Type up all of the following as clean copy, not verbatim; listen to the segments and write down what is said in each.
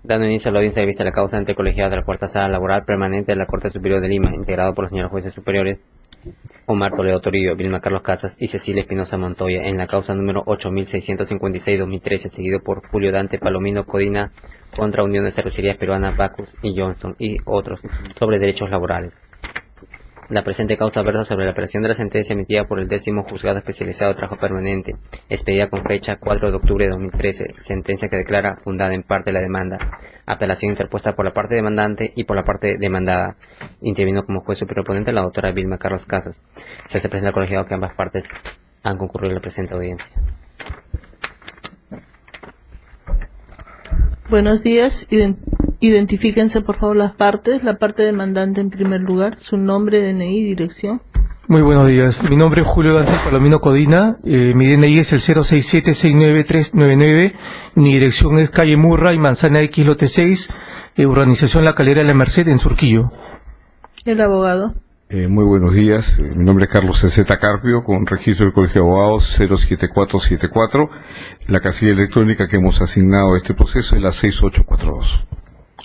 Dando inicio a la audiencia de vista de la causa ante el colegiado de la Cuarta Sala Laboral Permanente de la Corte Superior de Lima, integrado por los señores jueces superiores Omar Toledo Torillo, Vilma Carlos Casas y Cecilia Espinosa Montoya, en la causa número 8656-2013, seguido por Julio Dante Palomino Codina contra Unión de Cervecerías Peruanas Bacchus y Johnston y otros, sobre derechos laborales. La presente causa versa sobre la apelación de la sentencia emitida por el 10º Juzgado Especializado de Trabajo Permanente, expedida con fecha 4 de octubre de 2013, sentencia que declara fundada en parte la demanda, apelación interpuesta por la parte demandante y por la parte demandada. Intervino como juez superponente la doctora Vilma Carlos Casas. Se hace presente al colegiado que ambas partes han concurrido a la presente audiencia. Buenos días. Identifíquense por favor las partes. La parte demandante en primer lugar, su nombre, DNI, dirección. Muy buenos días. Mi nombre es Julio Dante Palomino Codina. Mi DNI es el 067-69399. Mi dirección es calle Murray, Manzana X, lote 6, urbanización La Calera de la Merced, en Surquillo. El abogado. Muy buenos días. Mi nombre es Carlos C.Z. Carpio, con registro del Colegio de Abogados 07474. La casilla electrónica que hemos asignado a este proceso es la 6842.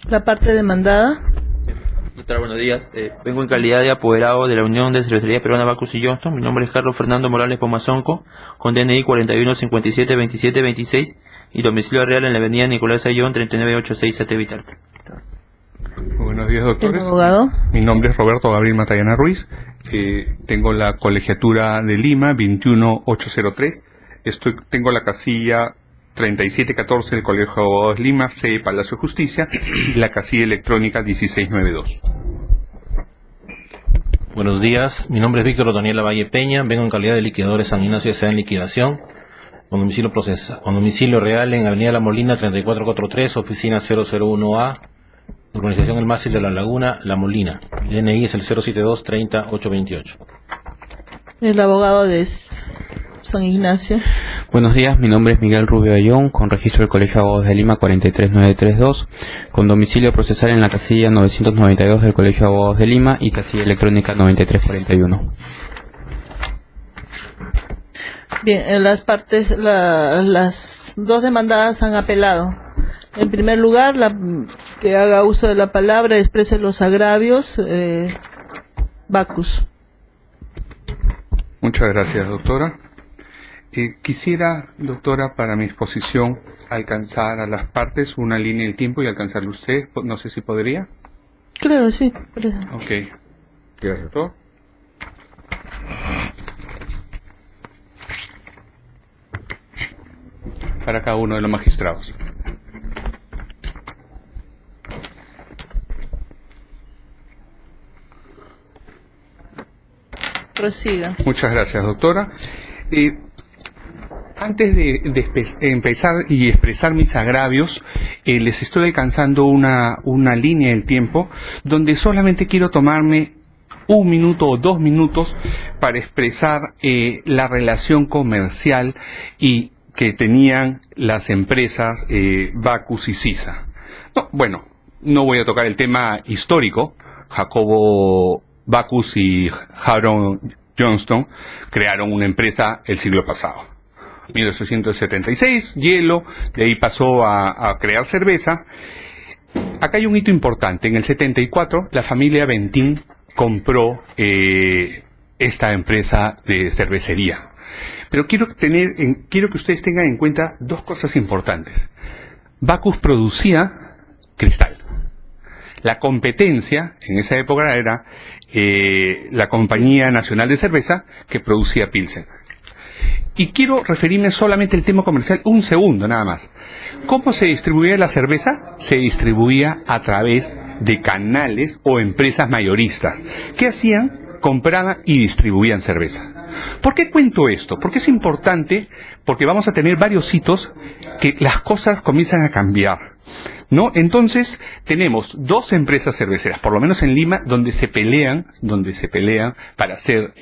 La parte demandada. Doctora, buenos días. Vengo en calidad de apoderado de la Unión de Cervecerías Peruanas Bacchus y Johnston. Mi nombre es Carlos Fernando Morales Pomazonco, con DNI 41572726 y domicilio real en la avenida Nicolás Ayllón 3986 Sate Vitarte. Muy buenos días, doctores. El abogado. Mi nombre es Roberto Gabriel Matallana Ruiz. Tengo la colegiatura de Lima 21803. Tengo la casilla 3714 del Colegio de Abogados Lima, sede Palacio de Justicia, y la casilla electrónica 1692. Buenos días, mi nombre es Víctor Otoniel Valle Peña, vengo en calidad de liquidador de San Ignacio S.A. en liquidación, con domicilio real en Avenida La Molina 3443, oficina 001A, organización El Mástil de la Laguna, La Molina. El DNI es el 072-30-828. El abogado de San Ignacio. Buenos días, mi nombre es Miguel Rubio Ayón, con registro del Colegio de Abogados de Lima 43932, con domicilio procesal en la casilla 992 del Colegio de Abogados de Lima y casilla electrónica 9341. Bien, las partes, las dos demandadas han apelado. En primer lugar, que haga uso de la palabra, exprese los agravios, Bacchus. Muchas gracias, doctora. Quisiera, doctora, para mi exposición, alcanzar a las partes una línea del tiempo y alcanzarlo usted. No sé si podría. Claro, sí. Ok. Gracias, doctor. Para cada uno de los magistrados. Prosiga. Muchas gracias, doctora. Antes de empezar y expresar mis agravios, les estoy alcanzando una línea del tiempo donde solamente quiero tomarme 1 minuto o 2 minutos para expresar la relación comercial y que tenían las empresas Bacchus y Sisa. No voy a tocar el tema histórico. Jacobo Bacchus y Harold Johnston crearon una empresa el siglo pasado. 1876, hielo, de ahí pasó a crear cerveza. Acá hay un hito importante. En el 74, la familia Bentín compró esta empresa de cervecería. Pero quiero que ustedes tengan en cuenta 2 cosas importantes. Bacchus producía cristal. La competencia en esa época era la Compañía Nacional de Cerveza, que producía Pilsen. Y quiero referirme solamente al tema comercial 1 segundo nada más. ¿Cómo se distribuía la cerveza? Se distribuía a través de canales o empresas mayoristas. ¿Qué hacían? Compraban y distribuían cerveza. ¿Por qué cuento esto? Porque es importante, porque vamos a tener varios hitos que las cosas comienzan a cambiar, ¿no? Entonces, tenemos 2 empresas cerveceras, por lo menos en Lima, donde se pelean para ser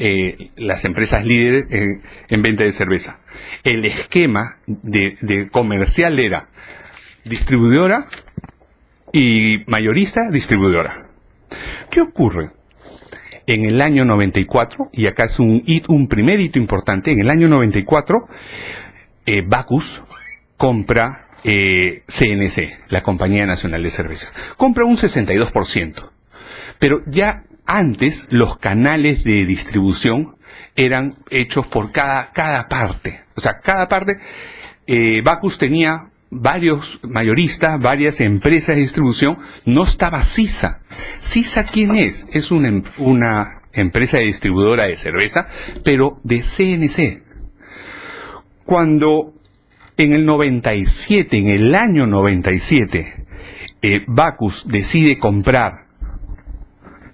las empresas líderes en venta de cerveza. El esquema de comercial era distribuidora y mayorista, distribuidora. ¿Qué ocurre? En el año 94, y acá es un primer hito importante, en el año 94, Bacchus compra CNC, la Compañía Nacional de Cerveza. Compra un 62%. Pero ya antes los canales de distribución eran hechos por cada parte. O sea, cada parte, Bacus tenía varios mayoristas, varias empresas de distribución, no estaba CISA. ¿CISA quién es? Es una empresa distribuidora de cerveza, pero de CNC. Cuando en el 97, en el año 97, Bacus decide comprar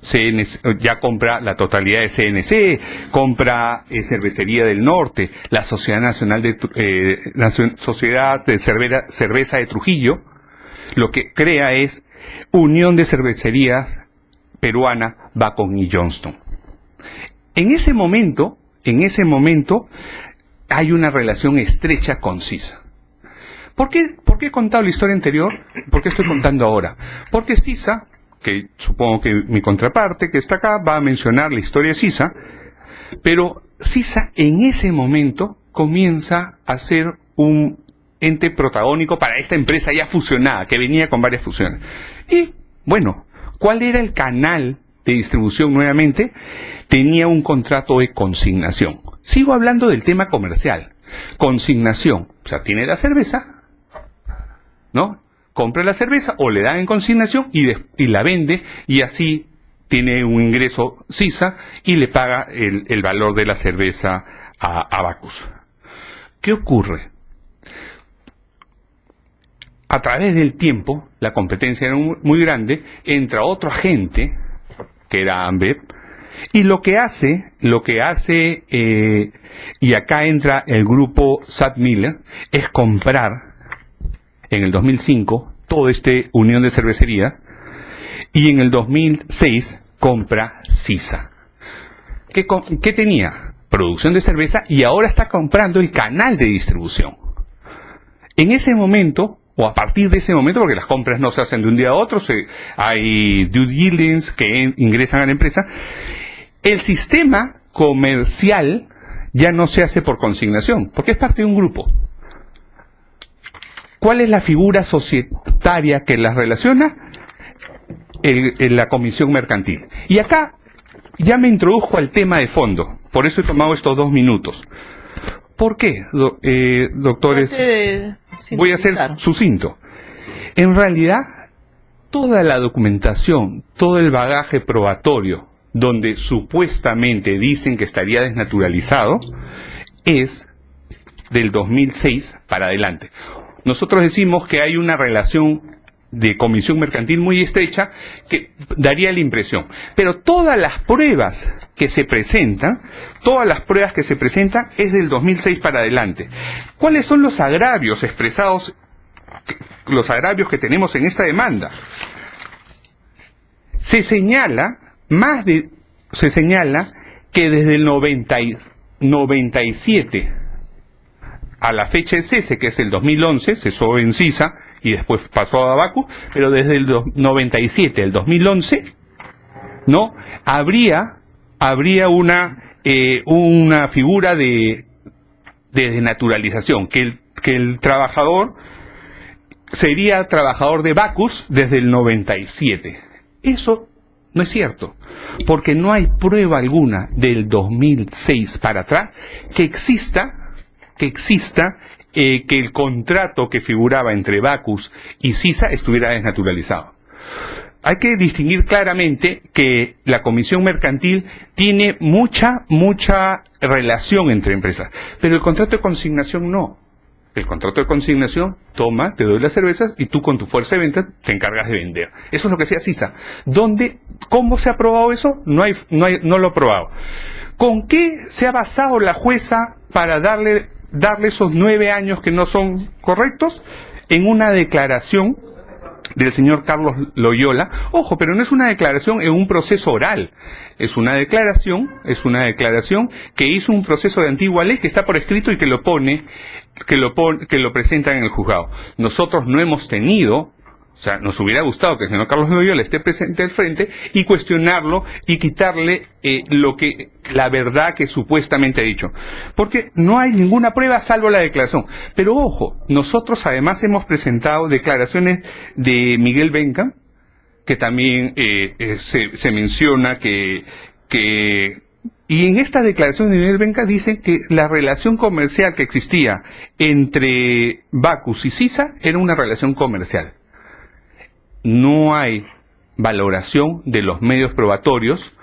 CNC, ya compra la totalidad de CNC, compra Cervecería del Norte, la Sociedad Nacional de Sociedad de Cerveza de Trujillo, lo que crea es Unión de Cervecerías Peruana Bacon y Johnston. En ese momento hay una relación estrecha con CISA. ¿Por qué he contado la historia anterior? ¿Por qué estoy contando ahora? Porque CISA, que supongo que mi contraparte que está acá va a mencionar la historia de CISA, pero CISA en ese momento comienza a ser un ente protagónico para esta empresa ya fusionada, que venía con varias fusiones. Y, bueno, ¿cuál era el canal de distribución nuevamente? Tenía un contrato de consignación. Sigo hablando del tema comercial. Consignación, o sea, tiene la cerveza, ¿no? Compra la cerveza o le dan en consignación y la vende, y así tiene un ingreso CISA y le paga el valor de la cerveza a Bacus. ¿Qué ocurre? A través del tiempo, la competencia era muy grande, entra otro agente, que era Ambev, y lo que hace, y acá entra el grupo SAT-Miller, es comprar en el 2005 toda esta unión de cervecería, y en el 2006 compra CISA. ¿Qué tenía? Producción de cerveza, y ahora está comprando el canal de distribución. En ese momento, o a partir de ese momento, porque las compras no se hacen de un día a otro, hay due diligence que ingresan a la empresa, el sistema comercial ya no se hace por consignación, porque es parte de un grupo. ¿Cuál es la figura societaria que las relaciona? La comisión mercantil. Y acá ya me introduzco al tema de fondo, por eso he tomado estos 2 minutos. ¿Por qué, doctores? Voy a ser sucinto. En realidad, toda la documentación, todo el bagaje probatorio, donde supuestamente dicen que estaría desnaturalizado, es del 2006 para adelante. Nosotros decimos que hay una relación de comisión mercantil muy estrecha que daría la impresión. Pero todas las pruebas que se presentan es del 2006 para adelante. ¿Cuáles son los agravios expresados, los agravios que tenemos en esta demanda? Se señala que desde el 97 a la fecha de cese, que es el 2011, cesó en CISA y después pasó a Bacus, pero desde el 97 al 2011, ¿no? Habría una figura de desnaturalización, que el trabajador sería trabajador de Bacus desde el 97. Eso no es cierto, porque no hay prueba alguna del 2006 para atrás que exista que el contrato que figuraba entre Bacus y CISA estuviera desnaturalizado. Hay que distinguir claramente que la comisión mercantil tiene mucha relación entre empresas, pero el contrato de consignación no. El contrato de consignación, toma, te doy las cervezas y tú con tu fuerza de venta te encargas de vender. Eso es lo que hacía CISA. ¿Cómo se ha aprobado eso? No lo ha aprobado. ¿Con qué se ha basado la jueza para darle esos 9 años que no son correctos? En una declaración del señor Carlos Loyola. Ojo, pero no es una declaración en un proceso oral. Es una declaración que hizo un proceso de antigua ley que está por escrito y que lo presenta en el juzgado. Nosotros no hemos tenido O sea, nos hubiera gustado que el señor Carlos Loyola esté presente al frente y cuestionarlo y quitarle la verdad que supuestamente ha dicho. Porque no hay ninguna prueba salvo la declaración. Pero ojo, nosotros además hemos presentado declaraciones de Miguel Benca, que también se menciona y en esta declaración de Miguel Benca dicen que la relación comercial que existía entre Bacus y CISA era una relación comercial. No hay valoración de los medios probatorios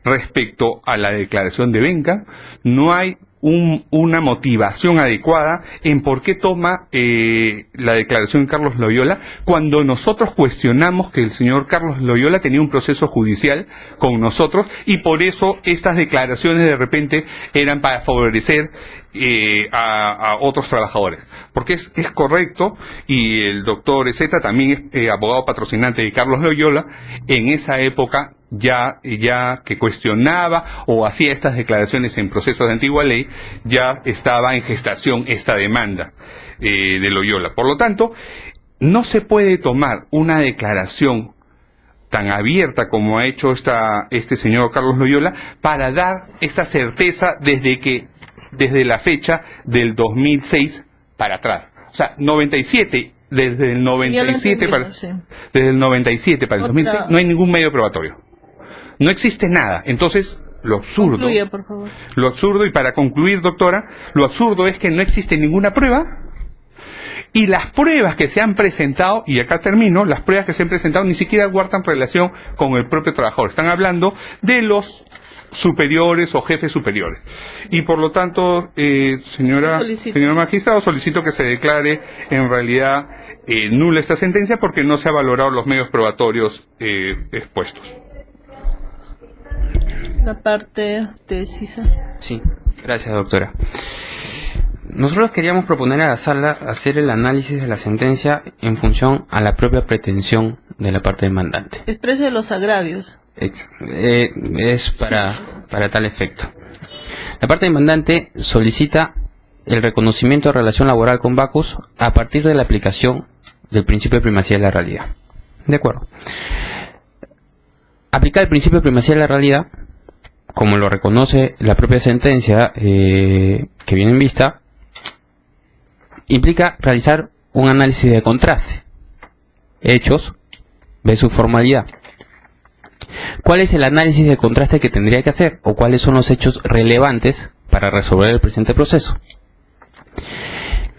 respecto a la declaración de Benca, no hay una motivación adecuada en por qué toma la declaración de Carlos Loyola, cuando nosotros cuestionamos que el señor Carlos Loyola tenía un proceso judicial con nosotros y por eso estas declaraciones de repente eran para favorecer a otros trabajadores. Porque es correcto, y el doctor Ezeta también es abogado patrocinante de Carlos Loyola, en esa época ya que cuestionaba o hacía estas declaraciones en procesos de antigua ley, ya estaba en gestación esta demanda de Loyola. Por lo tanto, no se puede tomar una declaración tan abierta como ha hecho este señor Carlos Loyola para dar esta certeza desde la fecha del 2006 para atrás. O sea, 97, desde el 97 para el 2006 no hay ningún medio probatorio. No existe nada. Entonces, lo absurdo. Concluye, por favor. Lo absurdo, y para concluir, doctora, lo absurdo es que no existe ninguna prueba, y las pruebas que se han presentado, y acá termino, las pruebas que se han presentado ni siquiera guardan relación con el propio trabajador. Están hablando de los superiores o jefes superiores. Y por lo tanto, señor magistrado, solicito que se declare en realidad nula esta sentencia porque no se ha valorado los medios probatorios expuestos. La parte de CISA. Sí, gracias, doctora. Nosotros queríamos proponer a la sala hacer el análisis de la sentencia en función a la propia pretensión de la parte demandante. Exprese los agravios. Es para tal efecto. La parte demandante solicita el reconocimiento de relación laboral con Bacus a partir de la aplicación del principio de primacía de la realidad. De acuerdo. Aplicar el principio de primacía de la realidad, como lo reconoce la propia sentencia que viene en vista, implica realizar un análisis de contraste. Hechos versus formalidad. ¿Cuál es el análisis de contraste que tendría que hacer? ¿O cuáles son los hechos relevantes para resolver el presente proceso?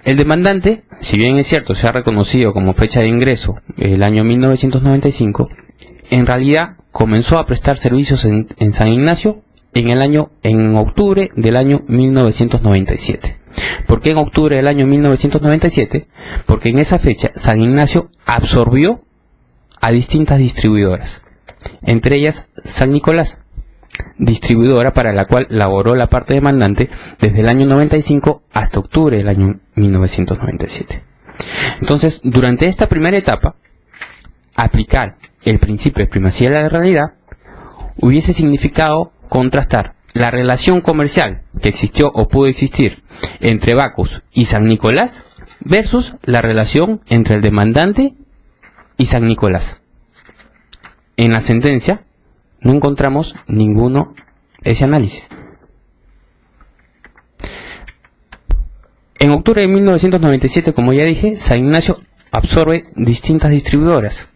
El demandante, si bien es cierto, se ha reconocido como fecha de ingreso el año 1995, en realidad comenzó a prestar servicios en San Ignacio en octubre del año 1997. ¿Por qué en octubre del año 1997? Porque en esa fecha San Ignacio absorbió a distintas distribuidoras, entre ellas San Nicolás, distribuidora para la cual laboró la parte demandante desde el año 95 hasta octubre del año 1997. Entonces, durante esta primera etapa, aplicar el principio de primacía de la realidad hubiese significado contrastar la relación comercial que existió o pudo existir entre Bacus y San Nicolás versus la relación entre el demandante y San Nicolás. En la sentencia no encontramos ninguno ese análisis. En octubre de 1997, como ya dije, San Ignacio absorbe distintas distribuidoras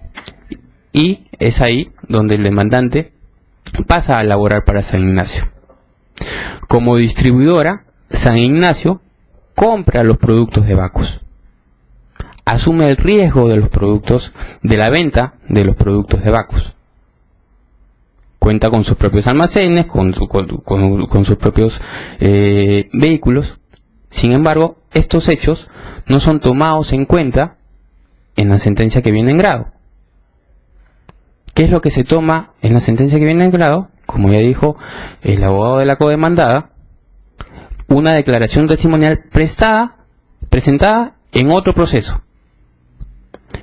y es ahí donde el demandante pasa a laborar para San Ignacio. Como distribuidora, San Ignacio compra los productos de Bacus, asume el riesgo de los productos, de la venta de los productos de Bacus, cuenta con sus propios almacenes, con sus propios vehículos. Sin embargo, estos hechos no son tomados en cuenta en la sentencia que viene en grado. ¿Qué es lo que se toma en la sentencia que viene en grado? Como ya dijo el abogado de la codemandada, una declaración testimonial presentada en otro proceso.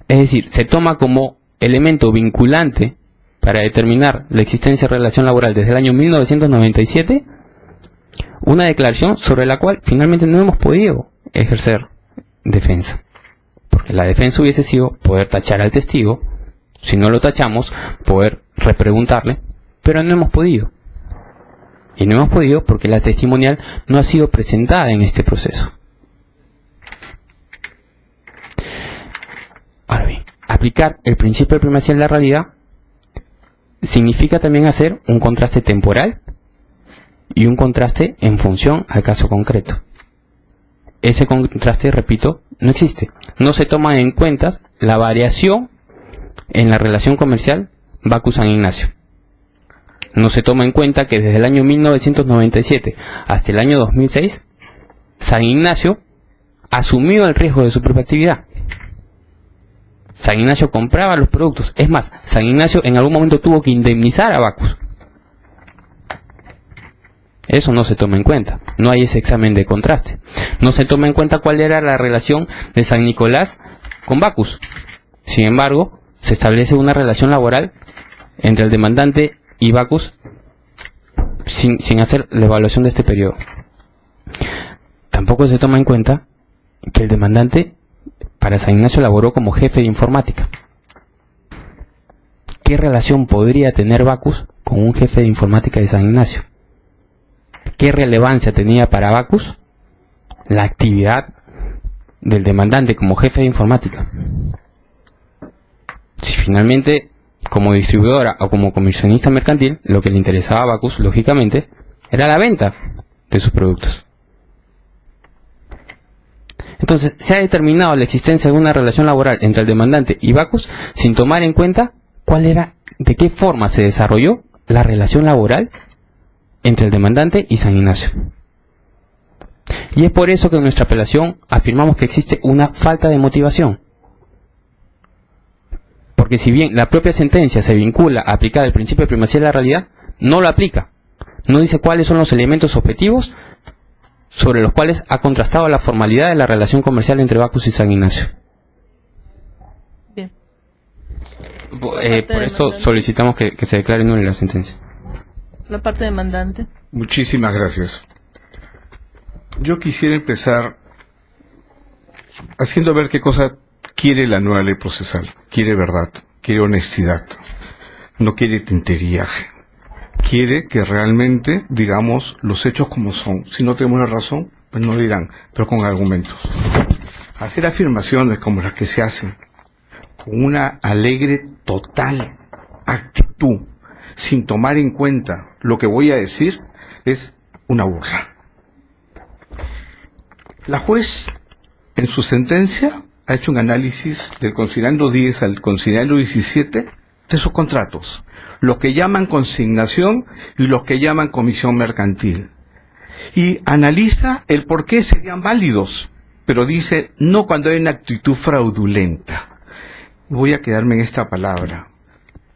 Es decir, se toma como elemento vinculante para determinar la existencia de relación laboral desde el año 1997, una declaración sobre la cual finalmente no hemos podido ejercer defensa. ¿Por La defensa hubiese sido poder tachar al testigo, si no lo tachamos, poder repreguntarle, pero no hemos podido. Y no hemos podido porque la testimonial no ha sido presentada en este proceso. Ahora bien, aplicar el principio de primacía de la realidad significa también hacer un contraste temporal y un contraste en función al caso concreto. Ese contraste, repito, no existe. No se toma en cuenta la variación en la relación comercial Bacus-San Ignacio. No se toma en cuenta que desde el año 1997 hasta el año 2006, San Ignacio asumió el riesgo de su propia actividad. San Ignacio compraba los productos. Es más, San Ignacio en algún momento tuvo que indemnizar a Bacus. Eso no se toma en cuenta. No hay ese examen de contraste. No se toma en cuenta cuál era la relación de San Nicolás con Bacus. Sin embargo, se establece una relación laboral entre el demandante y Bacus sin hacer la evaluación de este periodo. Tampoco se toma en cuenta que el demandante para San Ignacio laboró como jefe de informática. ¿Qué relación podría tener Bacus con un jefe de informática de San Ignacio? ¿Qué relevancia tenía para Bacus la actividad del demandante como jefe de informática? Si finalmente, como distribuidora o como comisionista mercantil, lo que le interesaba a Bacus, lógicamente, era la venta de sus productos. Entonces, se ha determinado la existencia de una relación laboral entre el demandante y Bacus sin tomar en cuenta de qué forma se desarrolló la relación laboral entre el demandante y San Ignacio. Y es por eso que en nuestra apelación afirmamos que existe una falta de motivación. Porque si bien la propia sentencia se vincula a aplicar el principio de primacía de la realidad, no lo aplica. No dice cuáles son los elementos objetivos sobre los cuales ha contrastado la formalidad de la relación comercial entre Bacus y San Ignacio. Bien. Por esto solicitamos que se declare nula la sentencia. La parte demandante. Muchísimas gracias. Yo quisiera empezar haciendo ver qué cosa quiere la nueva ley procesal. Quiere verdad, quiere honestidad, no quiere tinteriaje. Quiere que realmente digamos los hechos como son. Si no tenemos la razón, pues no dirán, pero con argumentos. Hacer afirmaciones como las que se hacen, con una alegre total actitud, sin tomar en cuenta lo que voy a decir, es una burla. La juez, en su sentencia, ha hecho un análisis del considerando 10 al considerando 17 de sus contratos, los que llaman consignación y los que llaman comisión mercantil. Y analiza el por qué serían válidos, pero dice, no cuando hay una actitud fraudulenta. Voy a quedarme en esta palabra.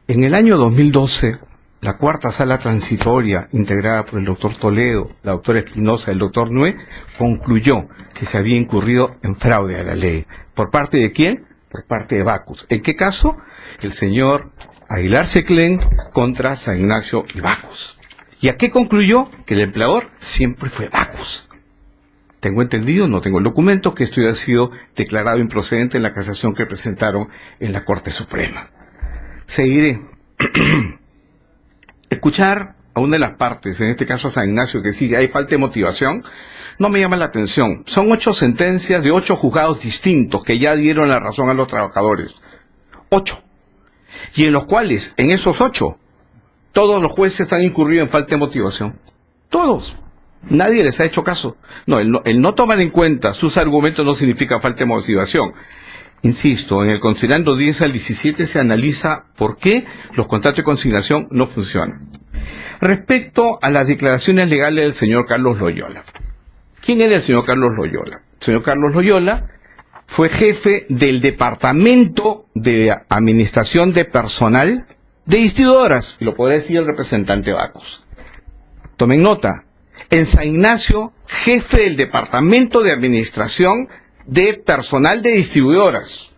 En el año 2012, la cuarta sala transitoria, integrada por el doctor Toledo, la doctora Espinosa y el doctor Nué, concluyó que se había incurrido en fraude a la ley. ¿Por parte de quién? Por parte de Bacus. ¿En qué caso? El señor Aguilar Seclén contra San Ignacio y Bacus. ¿Y a qué concluyó? Que el empleador siempre fue Bacus. Tengo entendido, no tengo el documento, que esto ya ha sido declarado improcedente en la casación que presentaron en la Corte Suprema. Seguiré. Escuchar a una de las partes, en este caso a San Ignacio, que sí hay falta de motivación, no me llama la atención. Son 8 sentencias de 8 juzgados distintos que ya dieron la razón a los trabajadores. 8. Y en los cuales, en esos 8, todos los jueces han incurrido en falta de motivación. Todos. Nadie les ha hecho caso. No, el no tomar en cuenta sus argumentos no significa falta de motivación. Insisto, en el considerando 10 al 17 se analiza por qué los contratos de consignación no funcionan. Respecto a las declaraciones legales del señor Carlos Loyola. ¿Quién era el señor Carlos Loyola? El señor Carlos Loyola fue jefe del Departamento de Administración de Personal de Distribuidoras, y lo podrá decir el representante Bacus. Tomen nota, en San Ignacio, jefe del Departamento de Administración de Personal de Distribuidoras,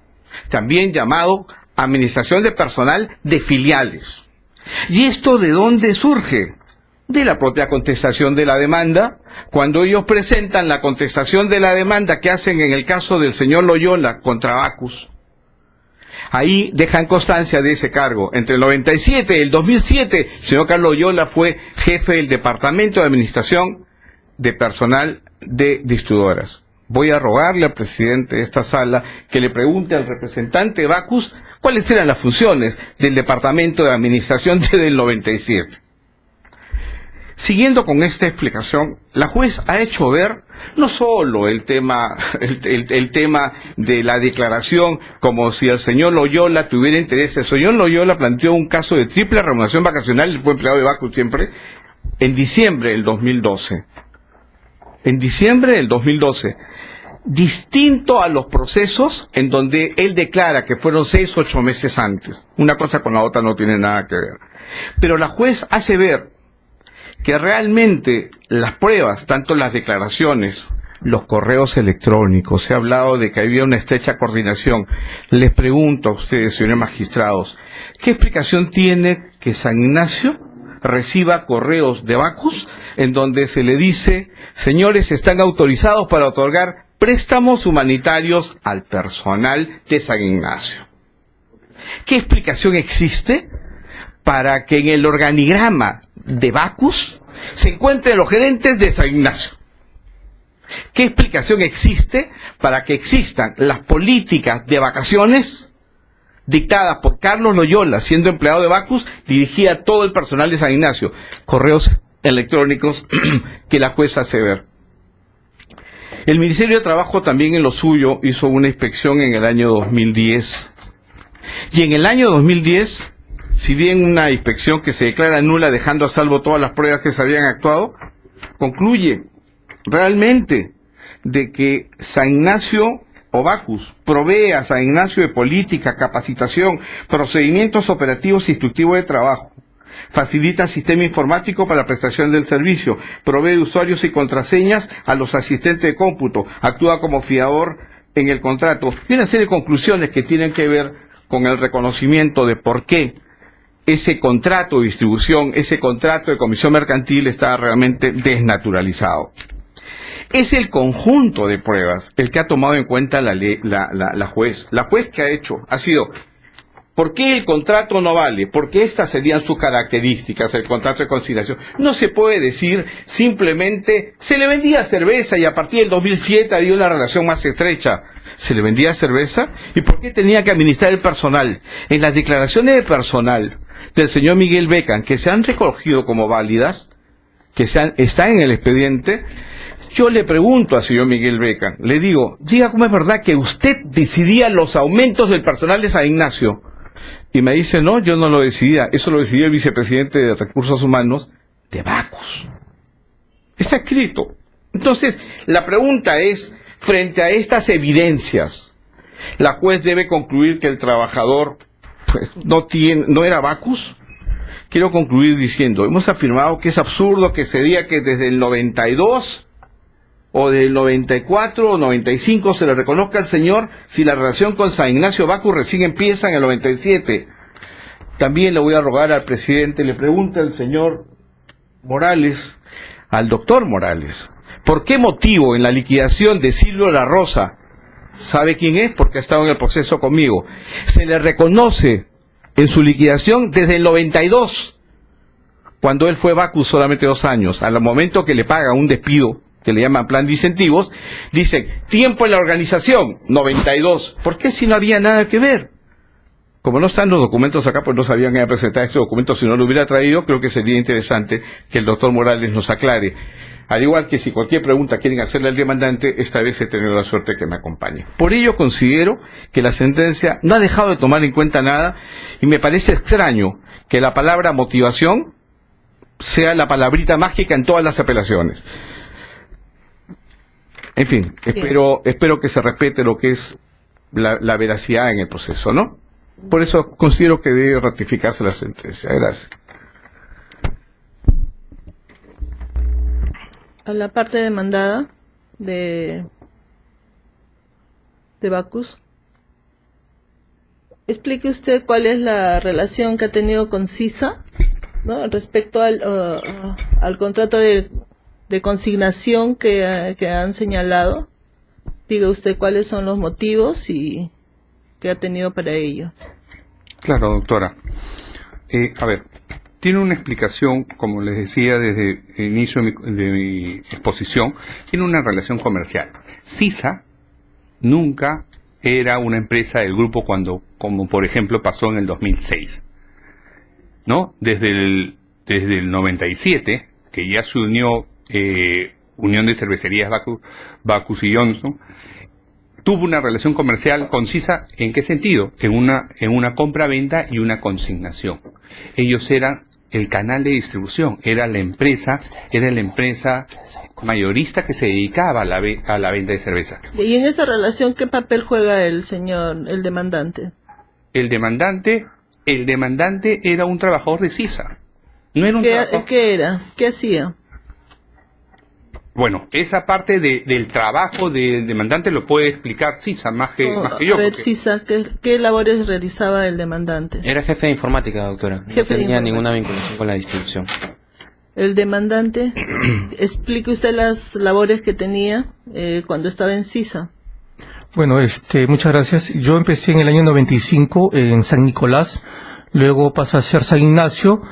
también llamado Administración de Personal de Filiales. ¿Y esto de dónde surge? de la propia contestación de la demanda. Cuando ellos presentan la contestación de la demanda que hacen en el caso del señor Loyola contra Bacus, ahí dejan constancia de ese cargo. Entre el 97 y el 2007, el señor Carlos Loyola fue jefe del Departamento de Administración de Personal de Distribuidoras. Voy a rogarle al presidente de esta sala que le pregunte al representante de Bacus cuáles eran las funciones del Departamento de Administración desde el 97. Siguiendo con esta explicación, la juez ha hecho ver no solo el tema de la declaración como si el señor Loyola tuviera interés. El señor Loyola planteó un caso de triple remuneración vacacional, él fue empleado de Bacus siempre, en diciembre del 2012. En diciembre del 2012. Distinto a los procesos en donde él declara que fueron 6 o 8 meses antes. Una cosa con la otra no tiene nada que ver. Pero la juez hace ver que realmente las pruebas, tanto las declaraciones, los correos electrónicos, se ha hablado de que había una estrecha coordinación. Les pregunto a ustedes, señores magistrados, ¿qué explicación tiene que San Ignacio reciba correos de Bacus en donde se le dice, señores, están autorizados para otorgar préstamos humanitarios al personal de San Ignacio? ¿Qué explicación existe para que en el organigrama de Bacus se encuentren los gerentes de San Ignacio? ¿Qué explicación existe para que existan las políticas de vacaciones dictadas por Carlos Loyola, siendo empleado de Bacus, dirigía a todo el personal de San Ignacio? Correos electrónicos que la jueza hace ver. El Ministerio de Trabajo también en lo suyo hizo una inspección en el año 2010. Y en el año 2010, si bien una inspección que se declara nula dejando a salvo todas las pruebas que se habían actuado, concluye realmente de que San Ignacio o Bacus provee a San Ignacio de política, capacitación, procedimientos operativos e instructivos de trabajo, facilita sistema informático para la prestación del servicio, provee usuarios y contraseñas a los asistentes de cómputo, actúa como fiador en el contrato, y una serie de conclusiones que tienen que ver con el reconocimiento de por qué ese contrato de distribución, ese contrato de comisión mercantil está realmente desnaturalizado. Es el conjunto de pruebas el que ha tomado en cuenta la juez. La juez que ha hecho ha sido, ¿por qué el contrato no vale? Porque estas serían sus características, el contrato de conciliación. No se puede decir simplemente, se le vendía cerveza y a partir del 2007 había una relación más estrecha. ¿Se le vendía cerveza? ¿Y por qué tenía que administrar el personal? En las declaraciones de personal del señor Miguel Beckham, que se han recogido como válidas, están en el expediente, yo le pregunto al señor Miguel Beckham, le digo, diga cómo es verdad que usted decidía los aumentos del personal de San Ignacio. Y me dice, no, yo no lo decidía, eso lo decidió el vicepresidente de Recursos Humanos de Bacus. Está escrito. Entonces, la pregunta es, frente a estas evidencias, la juez debe concluir que el trabajador pues, no era Bacus. Quiero concluir diciendo, hemos afirmado que es absurdo que se diga que desde el 92 o del 94 o 95 se le reconozca al señor si la relación con San Ignacio Bacus recién empieza en el 97. También le voy a rogar al presidente, le pregunta al señor Morales, al doctor Morales, ¿por qué motivo en la liquidación de Silvio La Rosa, sabe quién es? Porque ha estado en el proceso conmigo, se le reconoce en su liquidación desde el 92, cuando él fue Bacus solamente 2 años, al momento que le paga un despido, que le llaman plan de incentivos, dicen, tiempo en la organización, 92. ¿Por qué si no había nada que ver? Como no están los documentos acá, pues no sabían que iba a presentar este documento, si no lo hubiera traído, creo que sería interesante que el doctor Morales nos aclare. Al igual que si cualquier pregunta quieren hacerle al demandante, esta vez he tenido la suerte que me acompañe. Por ello considero que la sentencia no ha dejado de tomar en cuenta nada, y me parece extraño que la palabra motivación sea la palabrita mágica en todas las apelaciones. En fin, espero que se respete lo que es la veracidad en el proceso, ¿no? Por eso considero que debe ratificarse la sentencia. Gracias. A la parte demandada de Bacus, explique usted cuál es la relación que ha tenido con CISA ¿no? Respecto al contrato de consignación que han señalado, diga usted cuáles son los motivos y que ha tenido para ello. Claro, doctora. A ver, tiene una explicación, como les decía desde el inicio de mi exposición, tiene una relación comercial. CISA nunca era una empresa del grupo como por ejemplo pasó en el 2006, ¿no? Desde el 97, que ya se unió Unión de Cervecerías Bacus y Johnson, tuvo una relación comercial con CISA. ¿En qué sentido? En una compra-venta y una consignación. Ellos eran el canal de distribución, era la empresa mayorista que se dedicaba a la venta de cerveza. Y en esa relación, ¿qué papel juega el demandante? El demandante era un trabajador de CISA. No era un trabajador. ¿Qué era? ¿Qué hacía? Bueno, esa parte del trabajo del demandante lo puede explicar CISA más que yo. A ver, CISA, ¿qué labores realizaba el demandante? Era jefe de informática, doctora. No tenía ninguna vinculación con la distribución. El demandante, explique usted las labores que tenía cuando estaba en CISA. Bueno, muchas gracias. Yo empecé en el año 95 en San Nicolás, luego pasé a ser San Ignacio.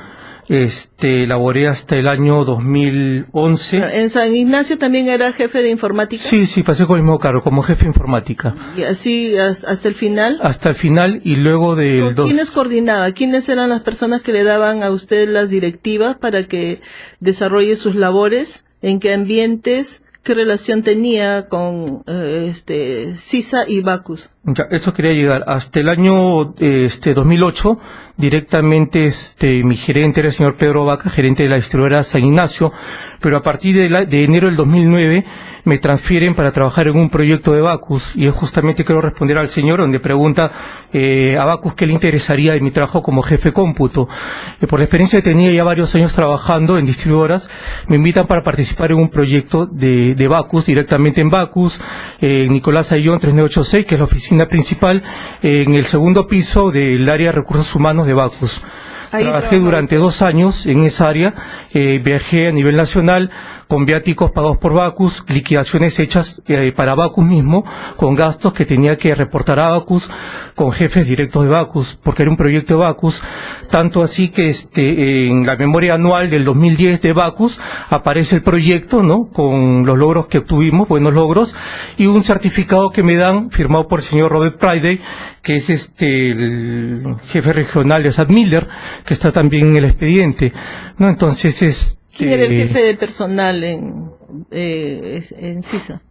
Laboré hasta el año 2011. ¿En San Ignacio también era jefe de informática? Sí, pasé con el mismo cargo, como jefe de informática. ¿Y así hasta el final? Hasta el final, y luego del... ¿Quiénes coordinaba? ¿Quiénes eran las personas que le daban a usted las directivas para que desarrolle sus labores? ¿En qué ambientes? ¿Qué relación tenía con CISA y Bacus? Ya, eso quería llegar. Hasta el año 2008, directamente mi gerente era el señor Pedro Vaca, gerente de la distribuidora San Ignacio, pero a partir de enero del 2009 me transfieren para trabajar en un proyecto de Bacus, y justamente quiero responder al señor donde pregunta a Bacus qué le interesaría de mi trabajo como jefe cómputo. Por la experiencia que tenía ya varios años trabajando en distribuidoras, me invitan para participar en un proyecto de Bacus, directamente en Bacus, Nicolás Ayllón 3986, que es la oficina principal, en el segundo piso del área de recursos humanos de Bacus. Trabajé durante 2 años en esa área, viajé a nivel nacional con viáticos pagados por Bacus, liquidaciones hechas para Bacus mismo, con gastos que tenía que reportar a Bacus, con jefes directos de Bacus, porque era un proyecto de Bacus, tanto así que en la memoria anual del 2010 de Bacus aparece el proyecto, ¿no?, con los logros que obtuvimos, buenos logros, y un certificado que me dan, firmado por el señor Robert Friday, que es el jefe regional de SAT Miller, que está también en el expediente, ¿no? Entonces ¿quién era el jefe de personal en CISA?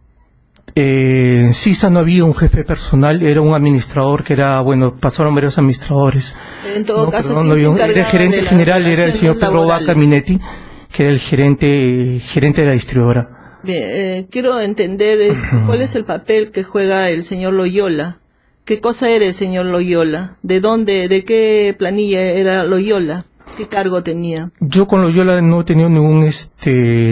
En CISA no había un jefe personal, era un administrador que era, pasaron varios administradores. En todo caso, el gerente general era el señor Pedro Vaca Minetti, que era el gerente de la distribuidora. Bien, quiero entender cuál es el papel que juega el señor Loyola. ¿Qué cosa era el señor Loyola? ¿De qué planilla era Loyola? ¿Qué cargo tenía? Yo con Loyola no he tenido ningún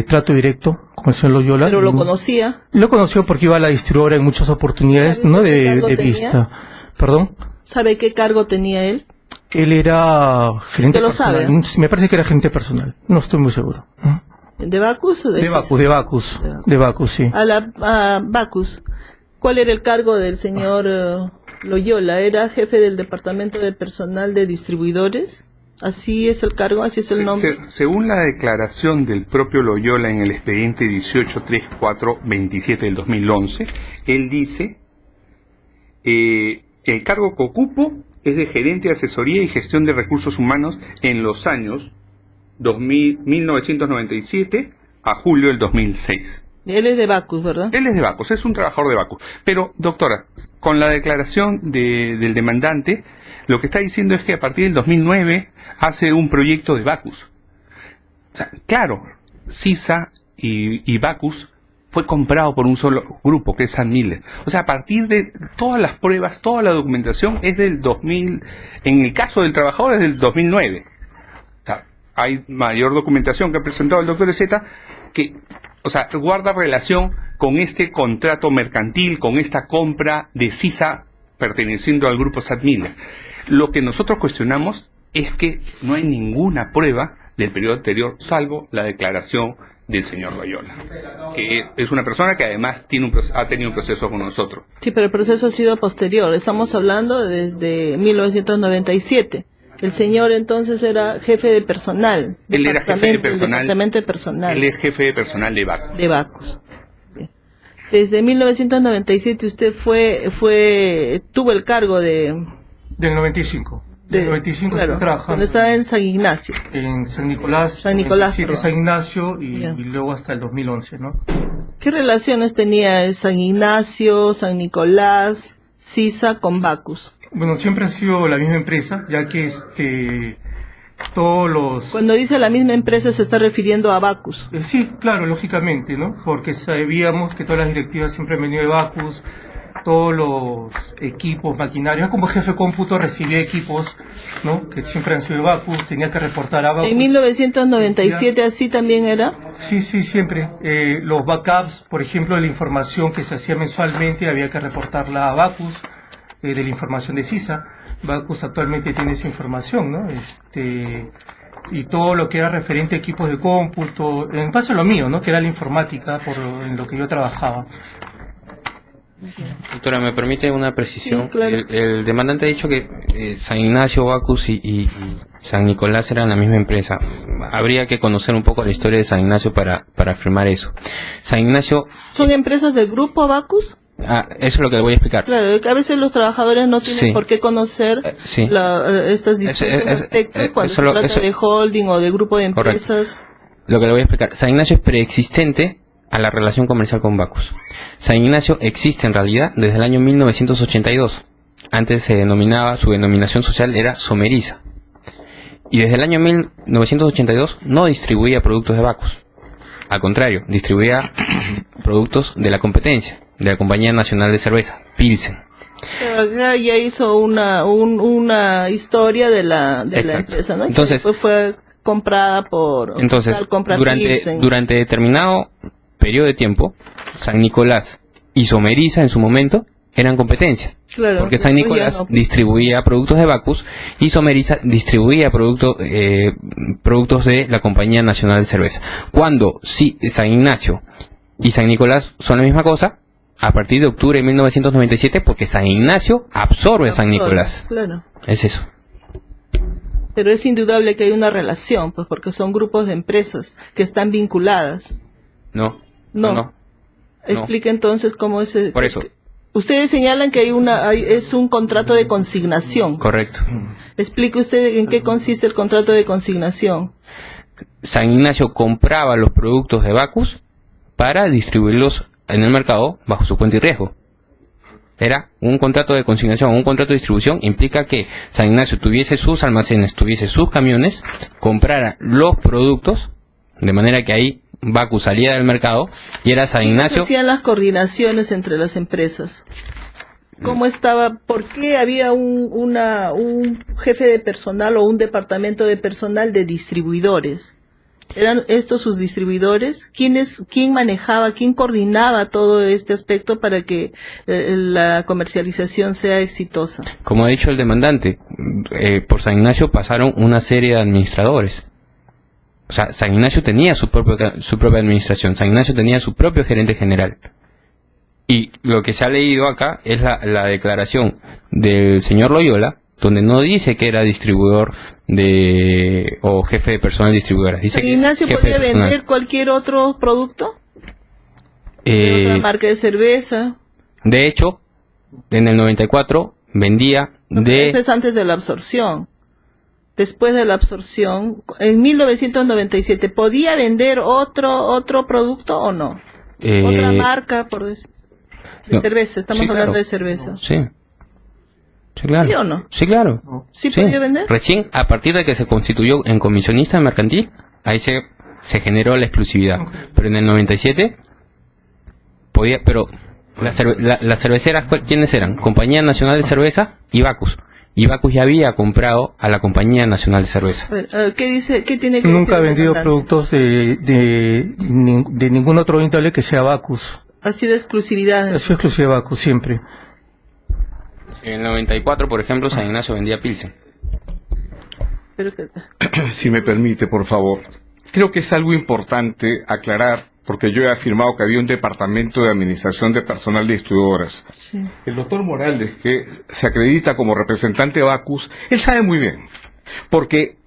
trato directo con el señor Loyola. ¿Pero lo conocía? Lo conoció porque iba a la distribuidora en muchas oportunidades, ¿no? De vista. ¿Perdón? ¿Sabe qué cargo tenía él? Él era gerente personal. ¿Lo sabe? Me parece que era gerente personal. No estoy muy seguro. ¿De Bacus o de Bacus? De Bacus, sí. A Bacus. ¿Cuál era el cargo del señor Loyola? ¿Era jefe del departamento de personal de distribuidores? ¿Así es el cargo? ¿Así es el nombre? Según la declaración del propio Loyola en el expediente 183427 del 2011, él dice, el cargo que ocupo es de gerente de asesoría y gestión de recursos humanos en los años 1997 a julio del 2006. Él es de Bacus, ¿verdad? Él es de Bacus, es un trabajador de Bacus. Pero, doctora, con la declaración del demandante, lo que está diciendo es que a partir del 2009 hace un proyecto de Bacus. O sea, claro, CISA y Bacus fue comprado por un solo grupo, que es SAT Miller. O sea, a partir de todas las pruebas, toda la documentación es del 2000, en el caso del trabajador es del 2009. O sea, hay mayor documentación que ha presentado el doctor Z que, o sea, guarda relación con este contrato mercantil, con esta compra de CISA perteneciendo al grupo SAT Miller. Lo que nosotros cuestionamos es que no hay ninguna prueba del periodo anterior, salvo la declaración del señor Loyola, que es una persona que además ha tenido un proceso con nosotros. Sí, pero el proceso ha sido posterior. Estamos hablando desde 1997. El señor entonces era jefe de personal. Él era jefe de personal. Departamento de personal. Él es jefe de personal de Bacus. De Bacus. Desde 1997 usted tuvo el cargo del 95. Del 95 claro, estoy trabajando. Cuando estaba en San Ignacio. En San Nicolás. San Nicolás. San Ignacio y Yeah. y luego hasta el 2011, ¿no? ¿Qué relaciones tenía San Ignacio, San Nicolás, CISA con Bacus? Bueno, siempre ha sido la misma empresa, ya que todos los... Cuando dice la misma empresa se está refiriendo a Bacus. Sí, claro, lógicamente, ¿no? Porque sabíamos que todas las directivas siempre han venido de Bacus, todos los equipos, maquinarias, como jefe de cómputo recibía equipos, ¿no? Que siempre han sido de Bacus, tenía que reportar a Bacus. ¿En 1997 así también era? Sí, siempre. Los backups, por ejemplo, de la información que se hacía mensualmente, había que reportarla a Bacus, de la información de CISA. Bacus actualmente tiene esa información, ¿no? Y todo lo que era referente a equipos de cómputo, en base a lo mío, ¿no? Que era la informática, en lo que yo trabajaba. Doctora, ¿me permite una precisión? Sí, claro. El demandante ha dicho que San Ignacio, Bacus y San Nicolás eran la misma empresa. Habría que conocer un poco la historia de San Ignacio para afirmar eso. San Ignacio... ¿Son empresas del grupo Bacus? Eso es lo que le voy a explicar. Claro, que a veces los trabajadores no tienen Sí. por qué conocer Sí. estos distintos aspectos cuando se trata de holding o de grupo de empresas. Correcto. Lo que le voy a explicar. San Ignacio es preexistente a la relación comercial con Bacus. San Ignacio existe en realidad desde el año 1982. Antes su denominación social era Someriza. Y desde el año 1982 no distribuía productos de Bacus. Al contrario, distribuía productos de la competencia, de la Compañía Nacional de Cerveza, Pilsen. Pero acá ya hizo una historia de la empresa, ¿no? Entonces, después fue comprada por... durante determinado periodo de tiempo, San Nicolás y Someriza en su momento eran competencia. Claro, porque San Nicolás distribuía productos de Bacus y Someriza distribuía productos de la Compañía Nacional de Cerveza. Cuando San Ignacio y San Nicolás son la misma cosa, a partir de octubre de 1997, porque San Ignacio absorbe a San Nicolás. Claro. Es eso. Pero es indudable que hay una relación, pues porque son grupos de empresas que están vinculadas. No. Explica entonces cómo es... Por eso. Ustedes señalan que es un contrato de consignación. Correcto. Explique usted en qué consiste el contrato de consignación. San Ignacio compraba los productos de Bacus para distribuirlos en el mercado bajo su cuenta y riesgo. Era un contrato de consignación, un contrato de distribución, implica que San Ignacio tuviese sus almacenes, tuviese sus camiones, comprara los productos, de manera que ahí Bacus salía del mercado y era San Ignacio. ¿Cómo se hacían las coordinaciones entre las empresas? ¿Cómo estaba? ¿Por qué había un jefe de personal o un departamento de personal de distribuidores? ¿Eran estos sus distribuidores? ¿Quién manejaba, quién coordinaba todo este aspecto para que la comercialización sea exitosa? Como ha dicho el demandante, por San Ignacio pasaron una serie de administradores. O sea, San Ignacio tenía su propia administración, San Ignacio tenía su propio gerente general. Y lo que se ha leído acá es la declaración del señor Loyola, donde no dice que era distribuidor o jefe de personal distribuidora. Dice ¿San Ignacio podía vender cualquier otro producto? ¿Otra marca de cerveza? De hecho, en el 94 vendía Eso es antes de la absorción. Después de la absorción, en 1997, ¿podía vender otro producto o no? ¿Otra marca, por decir? Cerveza, estamos hablando de cerveza. Sí. Sí, claro. ¿Sí o no? Sí, claro. ¿Sí podía vender? Recién, a partir de que se constituyó en comisionista mercantil, ahí se generó la exclusividad. Pero en el 97 podía, pero las cerveceras, ¿quiénes eran? Compañía Nacional de Cerveza y Bacus. Y Bacus ya había comprado a la Compañía Nacional de Cerveza. ¿Qué dice? ¿Qué tiene que Nunca decir ha vendido productos de ningún otro índole que sea Bacus. Ha sido exclusividad. Ha sido exclusiva de Bacus, siempre. En el 94, por ejemplo, San Ignacio vendía Pilsen. espero que... Si me permite, por favor. Creo que es algo importante aclarar, porque yo he afirmado que había un departamento de administración de personal de distribuidoras. Sí. El doctor Morales, que se acredita como representante de Bacus, él sabe muy bien, porque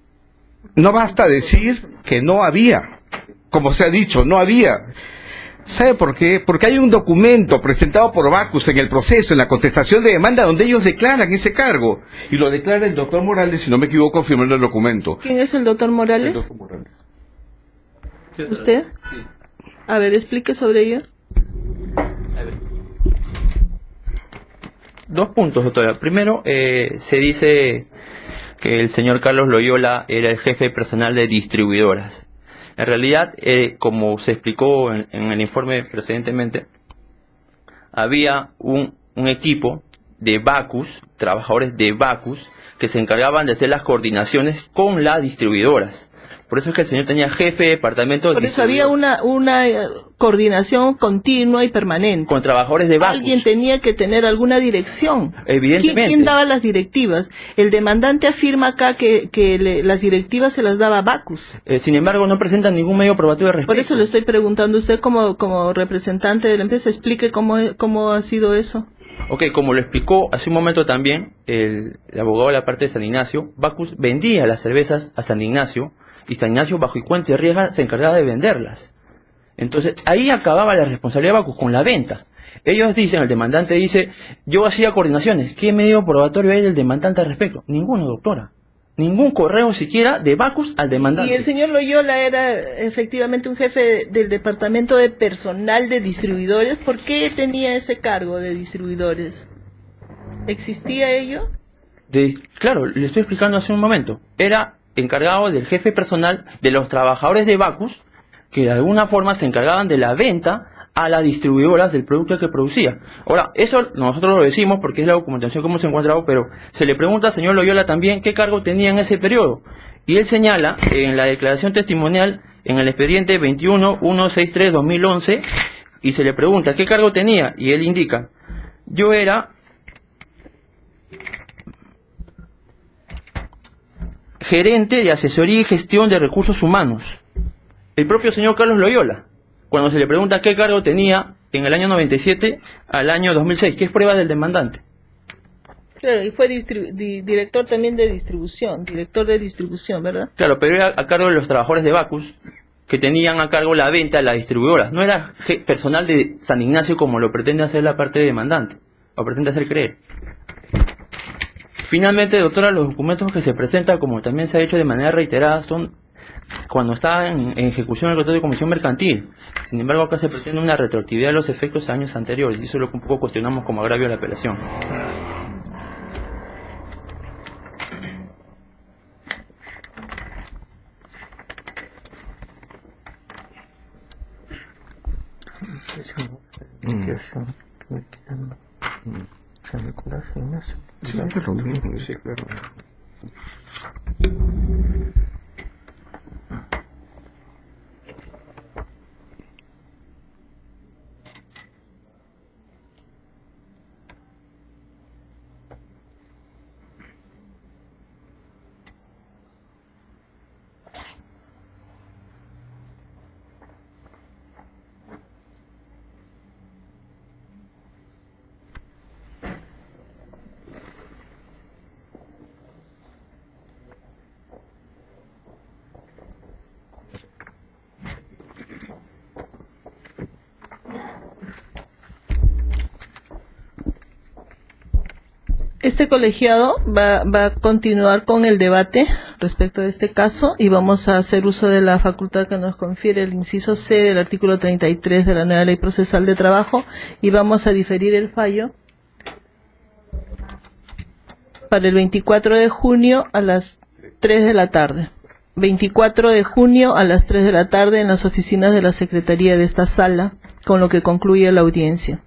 no basta decir que no había, como se ha dicho, no había. ¿Sabe por qué? Porque hay un documento presentado por Bacus en el proceso, en la contestación de demanda, donde ellos declaran ese cargo. Y lo declara el doctor Morales, si no me equivoco, firmando el documento. ¿Quién es el doctor Morales? El doctor Morales. ¿Usted? Sí. A ver, explique sobre ello. A ver. 2 puntos, doctora. Primero, se dice que el señor Carlos Loyola era el jefe personal de distribuidoras. En realidad, como se explicó en el informe precedentemente, había un equipo de Bacus, trabajadores de Bacus, que se encargaban de hacer las coordinaciones con las distribuidoras. Por eso es que el señor tenía jefe de departamento de Por eso había una coordinación continua y permanente. con trabajadores de Bacus. Alguien tenía que tener alguna dirección. Evidentemente. ¿Quién daba las directivas? El demandante afirma acá que las directivas se las daba Bacus. Sin embargo, no presentan ningún medio probatorio al respecto. Por eso le estoy preguntando, usted como representante de la empresa, explique cómo ha sido eso. Ok, como lo explicó hace un momento también el abogado de la parte de San Ignacio, Bacus vendía las cervezas a San Ignacio, y San Ignacio, bajo y cuenta y riesga, se encargaba de venderlas. Entonces, ahí acababa la responsabilidad de Bacus, con la venta. Ellos dicen, el demandante dice, yo hacía coordinaciones. ¿Qué medio probatorio hay del demandante al respecto? Ninguno, doctora. Ningún correo siquiera de Bacus al demandante. Y el señor Loyola era efectivamente un jefe del departamento de personal de distribuidores. ¿Por qué tenía ese cargo de distribuidores? ¿Existía ello? Claro, le estoy explicando hace un momento. Era encargado del jefe personal de los trabajadores de Bacus, que de alguna forma se encargaban de la venta a las distribuidoras del producto que producía. Ahora, eso nosotros lo decimos porque es la documentación que hemos encontrado, pero se le pregunta al señor Loyola también qué cargo tenía en ese periodo. Y él señala en la declaración testimonial, en el expediente 21-163-2011, y se le pregunta qué cargo tenía, y él indica, yo era gerente de asesoría y gestión de recursos humanos. El propio señor Carlos Loyola, cuando se le pregunta qué cargo tenía en el año 97 al año 2006, que es prueba del demandante. Claro, y fue director también de distribución, ¿verdad? Claro, pero era a cargo de los trabajadores de Bacus, que tenían a cargo la venta de las distribuidoras. No era personal de San Ignacio como lo pretende hacer la parte de demandante, o pretende hacer creer. Finalmente, doctora, los documentos que se presentan, como también se ha hecho de manera reiterada, son cuando está en ejecución el contrato de comisión mercantil. Sin embargo, acá se pretende una retroactividad de los efectos de años anteriores, y eso es lo que un poco cuestionamos como agravio a la apelación. Siempre lo mismo, sí, claro. Este colegiado va a continuar con el debate respecto de este caso y vamos a hacer uso de la facultad que nos confiere el inciso C del artículo 33 de la nueva Ley Procesal de Trabajo y vamos a diferir el fallo para el 24 de junio a las 3 de la tarde. 24 de junio a las 3 de la tarde en las oficinas de la Secretaría de esta sala, con lo que concluye la audiencia.